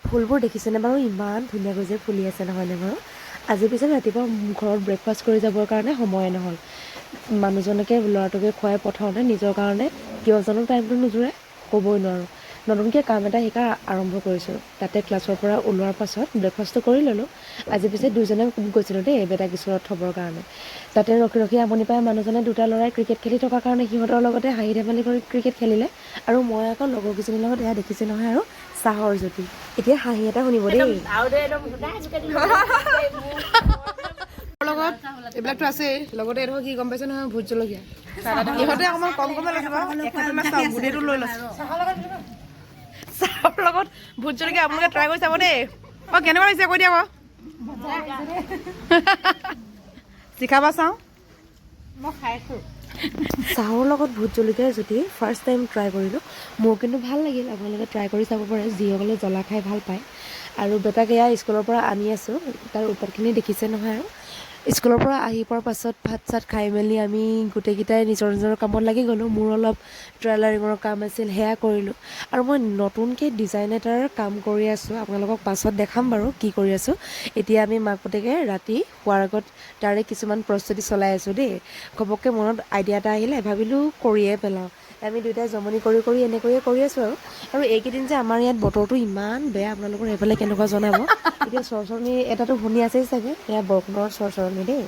ফুলবোৰ দেখিছেনে বাৰু ইমান ধুনীয়াকৈ যে ফুলি আছে নহয়নে বাৰু আজি পিছে ৰাতিপুৱা ঘৰত ব্ৰেকফাষ্ট কৰি যাবৰ কাৰণে সময়ে নহ'ল মানুহজনকে ল'ৰাটোকে খুৱাই পঠাওঁতে নিজৰ কাৰণে কিয় জানো টাইমটো নোজোৰে ক'বই নোৱাৰোঁ নতুনকৈ কাম এটা শিকা আৰম্ভ কৰিছোঁ তাতে ক্লাছৰ পৰা ওলোৱাৰ পাছত ব্ৰেকফাষ্টটো কৰি ল'লোঁ আজি পিছে দুইজনে গৈছিলোঁ দেই বেটাক স্কুলত থ'বৰ কাৰণে তাতে ৰখি ৰখি আমনি পাই মানুহজনে দুটা ল'ৰাই ক্ৰিকেট খেলি থকাৰ কাৰণে সিহঁতৰ লগতে হাঁহি ধেমালি কৰি ক্ৰিকেট খেলিলে আৰু মই আকৌ লগৰকেইজনীৰ লগত এয়া দেখিছে নহয় আৰু চাহৰ জুতি এতিয়া হাঁহি এটা শুনিব দেই লগত এইবিলাকতো আছেই লগতে এইটো কি গম পাইছে নহয় ভোট জলকীয়া ইহঁতে অকণমান কম কমে লৈছে বাৰু গোটেইটো লৈ লৈছে চাহৰ লগত ভোট জলকীয়া আপোনালোকে ট্ৰাই কৰি চাব দেই অঁ কেনেকুৱা লাগিছে কৈ দিয়া আকৌ শিকাবা চাওঁ মই খাইছোঁ চাহৰ লগত ভোট জলকীয়াৰ জুতি ফাৰ্ষ্ট টাইম ট্ৰাই কৰিলোঁ মোৰ কিন্তু ভাল লাগিল আপোনালোকে ট্ৰাই কৰি চাব পাৰে যিসকলে জ্বলা খাই ভাল পায় আৰু বেটাক এয়া স্কুলৰ পৰা আনি আছোঁ তাৰ উৎপাতখিনি দেখিছে নহয় আৰু স্কুলৰ পৰা আহি পোৱাৰ পাছত ভাত চাত খাই মেলি আমি গোটেইকেইটাই নিজৰ নিজৰ কামত লাগি গ'লোঁ মোৰ অলপ ট্ৰেইলাৰিঙৰ কাম আছিল সেয়া কৰিলোঁ আৰু মই নতুনকৈ ডিজাইন এটাৰ কাম কৰি আছোঁ আপোনালোকক পাছত দেখাম বাৰু কি কৰি আছোঁ এতিয়া আমি মাক পুতেকে ৰাতি শোৱাৰ আগত তাৰে কিছুমান প্ৰস্তুতি চলাই আছোঁ দেই ঘপককৈ মনত আইডিয়া এটা আহিলে ভাবিলোঁ কৰিয়ে পেলাওঁ আমি দুয়োটাই জমনি কৰি কৰি এনেকৈয়ে কৰি আছোঁ আৰু এইকেইদিন যে আমাৰ ইয়াত বতৰটো ইমান বেয়া আপোনালোকৰ সেইফালে কেনেকুৱা জনাব এতিয়া চৰচৰণি এটাতো শুনি আছেই চাগে এয়া বৰষুণৰ চৰচৰণি দেই